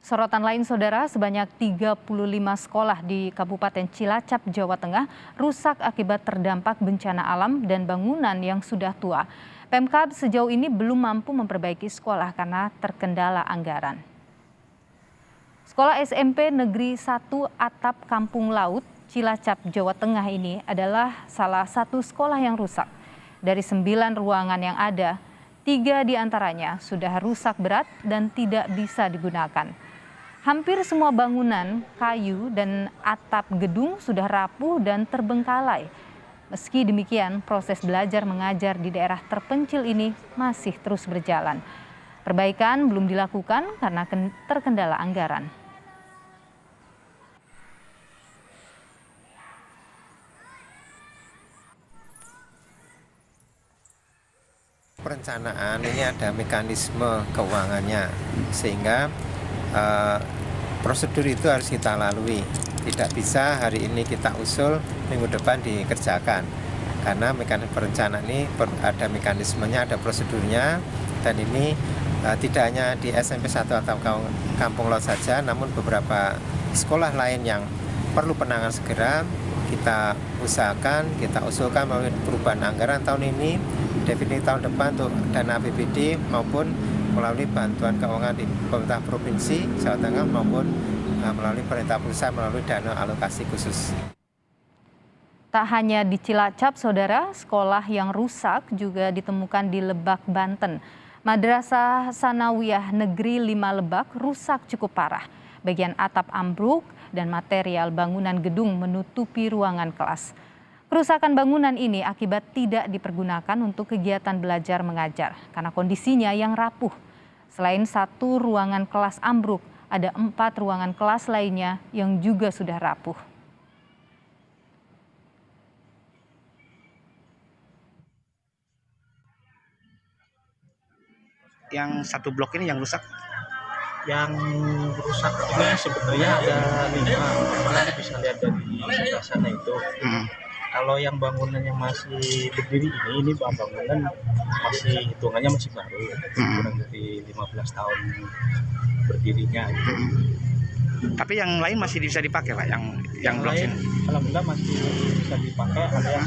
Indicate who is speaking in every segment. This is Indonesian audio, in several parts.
Speaker 1: Sorotan lain saudara, sebanyak 35 sekolah di Kabupaten Cilacap, Jawa Tengah rusak akibat terdampak bencana alam dan bangunan yang sudah tua. Pemkab sejauh ini belum mampu memperbaiki sekolah karena terkendala anggaran. Sekolah SMP Negeri 1 Atap Kampung Laut, Cilacap, Jawa Tengah ini adalah salah satu sekolah yang rusak. Dari 9 ruangan yang ada, 3 diantaranya sudah rusak berat dan tidak bisa digunakan. Hampir semua bangunan, kayu, dan atap gedung sudah rapuh dan terbengkalai. Meski demikian, proses belajar mengajar di daerah terpencil ini masih terus berjalan. Perbaikan belum dilakukan karena terkendala anggaran.
Speaker 2: Perencanaan ini ada mekanisme keuangannya, sehingga prosedur itu harus kita lalui. Tidak bisa hari ini kita usul, minggu depan dikerjakan. Karena mekanisme perencanaan ini ada mekanismenya, ada prosedurnya, dan ini tidak hanya di SMP 1 atau Kampung Laut saja, namun beberapa sekolah lain yang perlu penanganan segera kita usahakan, kita usulkan melalui perubahan anggaran tahun ini, definisi tahun depan untuk dana APBD maupun melalui bantuan keuangan di pemerintah provinsi Jawa Tengah maupun melalui pemerintah pusat melalui dana alokasi khusus.
Speaker 1: Tak hanya di Cilacap, saudara, sekolah yang rusak juga ditemukan di Lebak, Banten. Madrasah Sanawiyah Negeri 5 Lebak rusak cukup parah. Bagian atap ambruk dan material bangunan gedung menutupi ruangan kelas. Kerusakan bangunan ini akibat tidak dipergunakan untuk kegiatan belajar mengajar karena kondisinya yang rapuh. Selain 1 ruangan kelas ambruk, ada 4 ruangan kelas lainnya yang juga sudah rapuh.
Speaker 3: Yang 1 blok ini yang rusak?
Speaker 4: Yang rusak ini sebenarnya ada 5, kalian bisa lihat dari sebelah sana itu. Kalau yang bangunan yang masih berdiri ini bangunan masih hitungannya masih baru, kurang dari 15 tahun berdirinya.
Speaker 3: Tapi yang lain masih bisa dipakai, Pak, yang blok
Speaker 4: lain,
Speaker 3: sini?
Speaker 4: alhamdulillah masih bisa dipakai, ada yang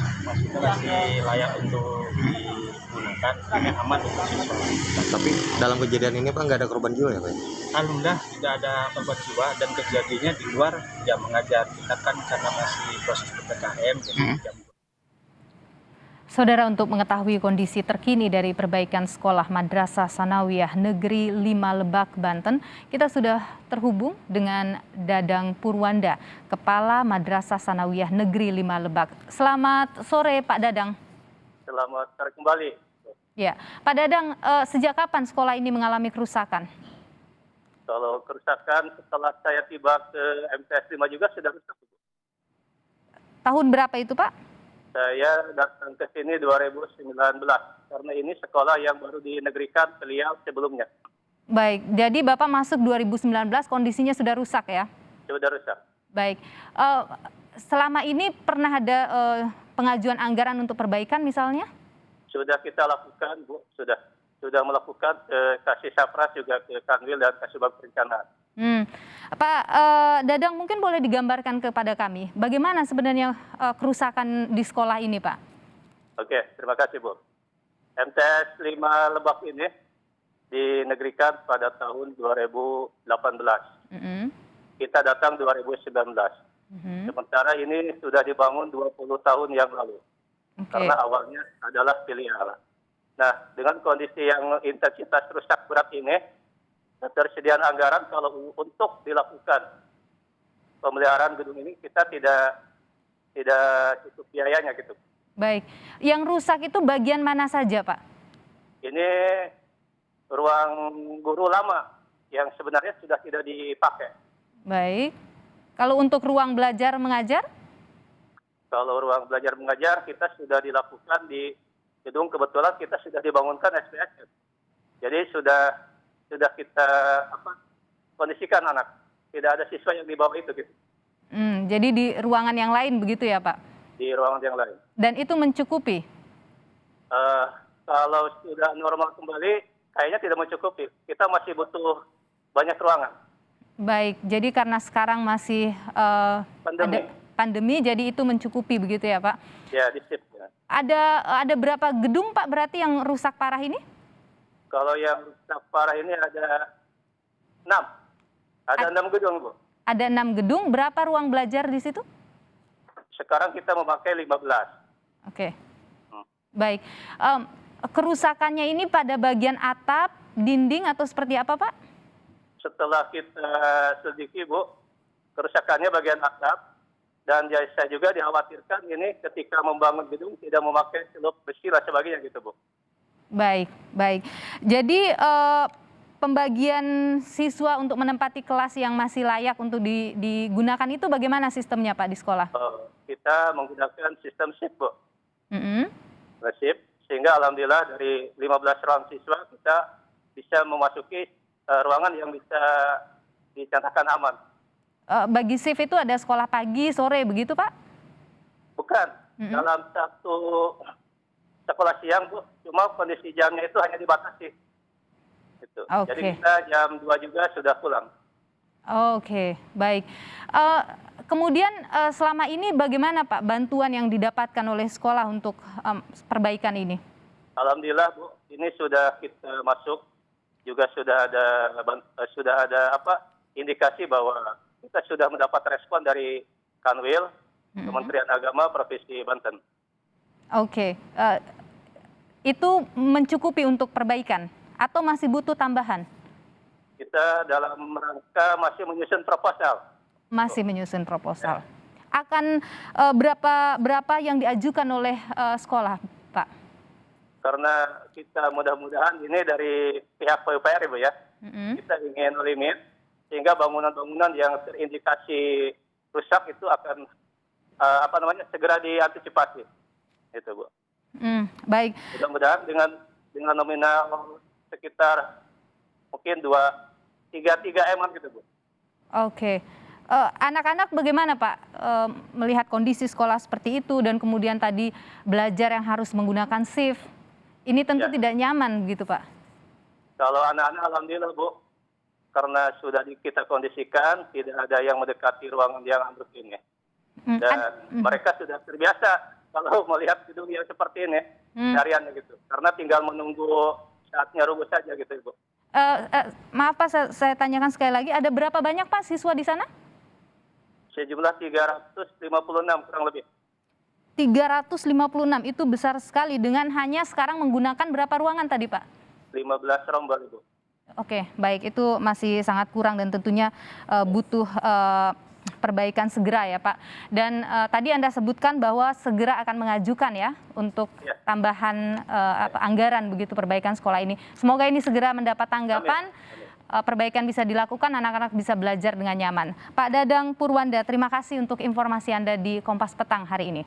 Speaker 4: masih layak untuk digunakan, yang aman untuk siswa.
Speaker 5: Tapi dalam kejadian ini Pak nggak ada korban jiwa ya Pak?
Speaker 4: Alhamdulillah tidak ada korban jiwa dan kejadiannya di luar jam mengajar. Kita kan karena masih proses PPKM jadi jam.
Speaker 1: Saudara, untuk mengetahui kondisi terkini dari perbaikan sekolah Madrasah Sanawiyah Negeri 5 Lebak, Banten, kita sudah terhubung dengan Dadang Purwanda, Kepala Madrasah Sanawiyah Negeri 5 Lebak. Selamat sore Pak Dadang.
Speaker 6: Selamat sore kembali.
Speaker 1: Ya, Pak Dadang, sejak kapan sekolah ini mengalami kerusakan?
Speaker 6: Kalau kerusakan setelah saya tiba ke MTS 5 juga sudah rusak.
Speaker 1: Tahun berapa itu Pak?
Speaker 6: Saya datang ke sini 2019 karena ini sekolah yang baru dinegrikan beliau sebelumnya.
Speaker 1: Baik, jadi Bapak masuk 2019 kondisinya sudah rusak ya?
Speaker 6: Sudah rusak.
Speaker 1: Baik, selama ini pernah ada pengajuan anggaran untuk perbaikan misalnya?
Speaker 6: Sudah kita lakukan, Bu. Sudah melakukan kasih Sapras juga ke Kanwil dan Kasubag Perencanaan.
Speaker 1: Pak Dadang, mungkin boleh digambarkan kepada kami bagaimana sebenarnya kerusakan di sekolah ini, Pak?
Speaker 6: Oke, terima kasih, Bu. MTS 5 Lebak ini dinegrikan pada tahun 2018. Kita datang 2019. Sementara ini sudah dibangun 20 tahun yang lalu. Karena awalnya adalah filial. Nah, dengan kondisi yang intensitas rusak berat ini, ketersediaan anggaran kalau untuk dilakukan pemeliharaan gedung ini kita tidak cukup biayanya gitu.
Speaker 1: Baik, yang rusak itu bagian mana saja, Pak?
Speaker 6: Ini ruang guru lama yang sebenarnya sudah tidak dipakai.
Speaker 1: Baik, kalau untuk ruang belajar mengajar?
Speaker 6: Kalau ruang belajar mengajar kita sudah dilakukan di gedung, kebetulan kita sudah dibangunkan SPSM. Jadi sudah kita kondisikan anak. Tidak ada siswa yang di bawah itu gitu.
Speaker 1: Jadi di ruangan yang lain begitu ya Pak?
Speaker 6: Di ruangan yang lain.
Speaker 1: Dan itu mencukupi?
Speaker 6: Kalau sudah normal kembali, kayaknya tidak mencukupi. Kita masih butuh banyak ruangan.
Speaker 1: Baik, jadi karena sekarang masih
Speaker 6: Pandemi.
Speaker 1: ada pandemi, jadi itu mencukupi begitu ya Pak?
Speaker 6: Ya, di shift. Ya.
Speaker 1: Ada berapa gedung Pak berarti yang rusak parah ini?
Speaker 6: Kalau yang rusak parah ini ada 6. Ada 6 gedung, Bu.
Speaker 1: Ada 6 gedung, berapa ruang belajar di situ?
Speaker 6: Sekarang kita memakai 15.
Speaker 1: Oke, baik. Kerusakannya ini pada bagian atap, dinding atau seperti apa Pak?
Speaker 6: Setelah kita selidiki, Bu, kerusakannya bagian atap, dan saya juga dikhawatirkan ini ketika membangun gedung tidak memakai selop besi dan sebagainya gitu, Bu.
Speaker 1: Baik, baik. Jadi pembagian siswa untuk menempati kelas yang masih layak untuk digunakan itu bagaimana sistemnya Pak di sekolah?
Speaker 6: Kita menggunakan sistem shift, Bu. Shift, sehingga alhamdulillah dari 15 ruang siswa kita bisa memasuki ruangan yang bisa dinyatakan aman.
Speaker 1: Bagi shift itu ada sekolah pagi, sore begitu Pak?
Speaker 6: Bukan, dalam satu sekolah siang, Bu, cuma kondisi jamnya itu hanya dibatasi. Gitu.
Speaker 1: Oke.
Speaker 6: Jadi kita jam 2 juga sudah pulang.
Speaker 1: Oke, baik. Kemudian selama ini bagaimana Pak bantuan yang didapatkan oleh sekolah untuk perbaikan ini?
Speaker 6: Alhamdulillah, Bu, ini sudah kita masuk, juga sudah ada indikasi bahwa kita sudah mendapat respon dari Kanwil, Kementerian Agama Provinsi Banten.
Speaker 1: Oke, itu mencukupi untuk perbaikan atau masih butuh tambahan?
Speaker 6: Kita dalam rangka masih menyusun proposal.
Speaker 1: Masih menyusun proposal. Akan berapa yang diajukan oleh sekolah, Pak?
Speaker 6: Karena kita mudah-mudahan ini dari pihak PUPR, Ibu ya, kita ingin limit sehingga bangunan-bangunan yang terindikasi rusak itu akan segera diantisipasi, itu Bu.
Speaker 1: Baik.
Speaker 6: Mudah-mudahan dengan nominal sekitar mungkin 3 M gitu Bu.
Speaker 1: Oke. Anak-anak bagaimana Pak melihat kondisi sekolah seperti itu dan kemudian tadi belajar yang harus menggunakan shift? Ini tentu tidak nyaman gitu Pak.
Speaker 6: Kalau anak-anak alhamdulillah Bu, karena sudah kita kondisikan tidak ada yang mendekati ruangan yang ambruk ini. Dan mereka sudah terbiasa kalau melihat gedung yang seperti ini, hariannya gitu. Karena tinggal menunggu saatnya rubuh saja gitu Ibu.
Speaker 1: Maaf Pak, saya tanyakan sekali lagi, ada berapa banyak Pak siswa di sana?
Speaker 6: Sejumlah 356 kurang lebih.
Speaker 1: 356, itu besar sekali dengan hanya sekarang menggunakan berapa ruangan tadi Pak?
Speaker 6: 15 rombel Ibu.
Speaker 1: Oke, baik, itu masih sangat kurang dan tentunya butuh perbaikan segera ya Pak. Dan tadi Anda sebutkan bahwa segera akan mengajukan ya untuk tambahan anggaran begitu perbaikan sekolah ini. Semoga ini segera mendapat tanggapan. Perbaikan bisa dilakukan, anak-anak bisa belajar dengan nyaman. Pak Dadang Purwanda, terima kasih untuk informasi Anda di Kompas Petang hari ini.